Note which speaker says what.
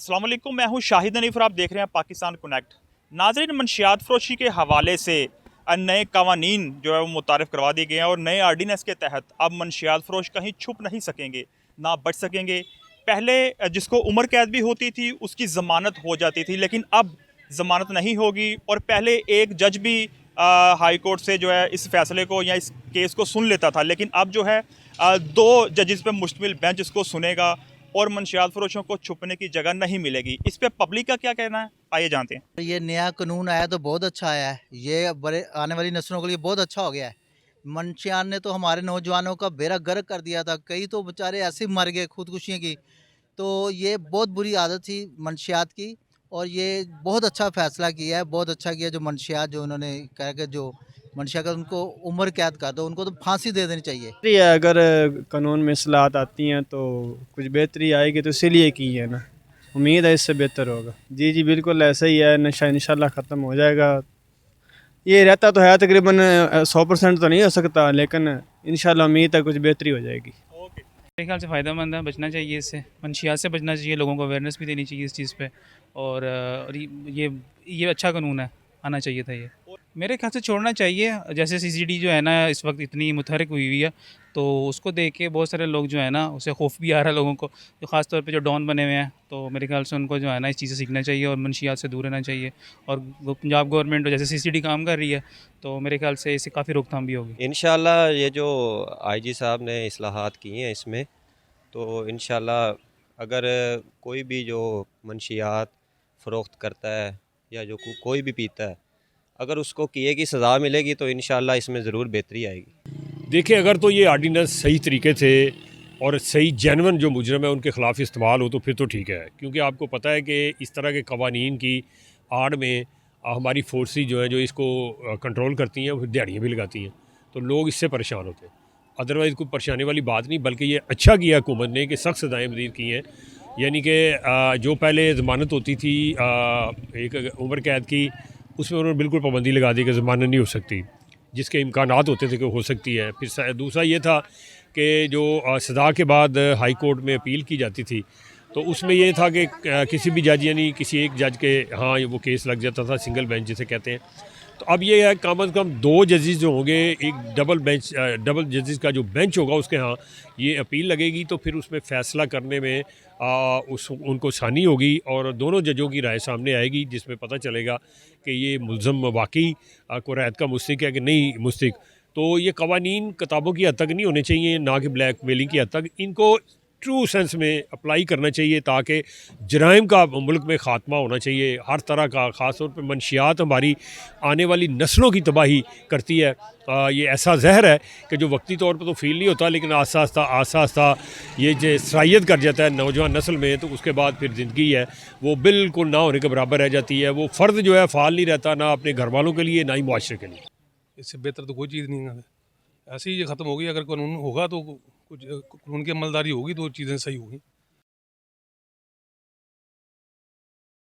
Speaker 1: अस्सलाम वालेकुम, मैं हूं शाहिद हनीफ और आप देख रहे हैं पाकिस्तान कनेक्ट। नाज़रीन, मंशियात फरोशी के हवाले से नए कवानीन जो है वो मुतारिफ़ करवा दिए गए हैं और नए आर्डीनेंस के तहत अब मंशियात फरोश कहीं छुप नहीं सकेंगे, ना बच सकेंगे। पहले जिसको उम्र कैद भी होती थी उसकी ज़मानत हो जाती थी, लेकिन अब ज़मानत नहीं होगी। और पहले एक जज भी हाई कोर्ट से जो है इस फैसले को या इस केस को सुन लेता था, लेकिन अब जो है दो जजेस पे मुश्तमिल बेंच इसको सुनेगा और मंशियात फरोशों को छुपने की जगह नहीं मिलेगी। इस पे पब्लिक का क्या कहना है, आइए जानते हैं।
Speaker 2: ये नया कानून आया तो बहुत अच्छा आया है। ये बड़े आने वाली नस्लों के लिए बहुत अच्छा हो गया है। मंशियात ने तो हमारे नौजवानों का बेड़ा गर्क कर दिया था, कई तो बेचारे ऐसे ही मर गए खुदकुशियाँ की। तो ये बहुत बुरी आदत थी मंशियात की, और ये बहुत अच्छा फ़ैसला किया है, बहुत अच्छा किया जो मंशियात जो उन्होंने कहा कि जो मंशिया का उनको उम्र कैद कर दो, उनको तो फांसी दे देनी चाहिए।
Speaker 3: बेहतरी है। अगर कानून में इस्लाहत आती हैं तो कुछ बेहतरी आएगी, तो इसीलिए की है ना। उम्मीद है इससे बेहतर होगा। जी जी बिल्कुल ऐसा ही है। नशा इंशाल्लाह ख़त्म हो जाएगा। ये रहता तो है तकरीबन 100% तो नहीं हो सकता, लेकिन इंशाल्लाह उम्मीद है कुछ बेहतरी हो जाएगी।
Speaker 4: मेरे ख्याल से फ़ायदेमंद है, बचना चाहिए इससे, मंशियात से बचना चाहिए, लोगों को अवेयरनेस भी देनी चाहिए इस चीज़ पे। और ये अच्छा कानून है, आना चाहिए था ये। मेरे ख्याल से छोड़ना चाहिए। जैसे सीसीडी जो है ना इस वक्त इतनी मुतहरक हुई हुई है, तो उसको देख के बहुत सारे लोग जो है ना उससे खौफ भी आ रहा है लोगों को, जो ख़ास तौर पे जो डॉन बने हुए हैं। तो मेरे ख्याल से उनको जो है ना इस चीज़ से सीखना चाहिए और मंशियात से दूर रहना चाहिए। और पंजाब गवर्नमेंट जैसे सीसीडी काम कर रही है, तो मेरे ख्याल से इससे काफ़ी रोकथाम भी होगी।
Speaker 5: इंशाल्लाह ये जो आईजी साहब ने इस्लाहात की हैं इसमें, तो इंशाल्लाह अगर कोई भी जो मंशियात फ़रोख्त करता है या जो कोई भी पीता है, अगर उसको किए की सज़ा मिलेगी तो इंशाल्लाह इसमें ज़रूर बेहतरी आएगी।
Speaker 6: देखिए, अगर तो ये आर्डीनेंस सही तरीके से और सही जेन्युइन जो मुजरम है उनके ख़िलाफ़ इस्तेमाल हो तो फिर तो ठीक है, क्योंकि आपको पता है कि इस तरह के कवानीन की आड़ में हमारी फोर्सेस जो हैं जो इसको कंट्रोल करती हैं, वो दिहाड़ियाँ भी लगाती हैं, तो लोग इससे परेशान होते हैं। अदरवाइज़ कोई परेशानी वाली बात नहीं, बल्कि ये अच्छा किया हुकूमत ने कि सख्त सज़ाएँ मज़ीद की हैं। यानी कि जो पहले ज़मानत होती थी एक उम्र कैद की, उसमें उन्होंने बिल्कुल पाबंदी लगा दी कि ज़मानत नहीं हो सकती, जिसके इम्कानात होते थे कि हो सकती है। फिर दूसरा ये था कि जो सज़ा के बाद हाई कोर्ट में अपील की जाती थी, तो उसमें ये था कि किसी भी जज यानी किसी एक जज के हाँ वो केस लग जाता था, सिंगल बेंच जिसे कहते हैं। तो अब ये है कम अज़ कम 2 जजेस जो होंगे, एक डबल जजेस का जो बेंच होगा उसके यहाँ ये अपील लगेगी, तो फिर उसमें फ़ैसला करने में उनको आसानी होगी और दोनों जजों की राय सामने आएगी, जिसमें पता चलेगा कि ये मुल्ज़म वाकई कुरैत का मुस्तहिक़ है कि नहीं मुस्तहिक़। तो ये कवानीन किताबों की हद तक नहीं होने चाहिए, ना कि ब्लैक मेलिंग की हद तक। इनको ट्रू सेंस में अप्लाई करना चाहिए ताकि जराइम का मुल्क में ख़ात्मा होना चाहिए हर तरह का। ख़ास तौर पर मंशियात हमारी आने वाली नस्लों की तबाही करती है। ये ऐसा जहर है कि जो वक्ती तौर पर तो फील नहीं होता, लेकिन आस्ता आस्ता ये जो सरायत कर जाता है नौजवान नस्ल में, तो उसके बाद फिर ज़िंदगी है वो बिल्कुल ना होने के बराबर रह जाती है। वो फ़र्द जो है फ़ाल नहीं रहता, ना अपने घर वालों के लिए ना ही मुआशरे के लिए।
Speaker 7: इससे बेहतर तो कोई चीज़ नहीं है। ऐसे ही ये ख़त्म होगी। अगर कानून होगा तो कुछ कानून की अमलदारी होगी तो चीज़ें सही होगी।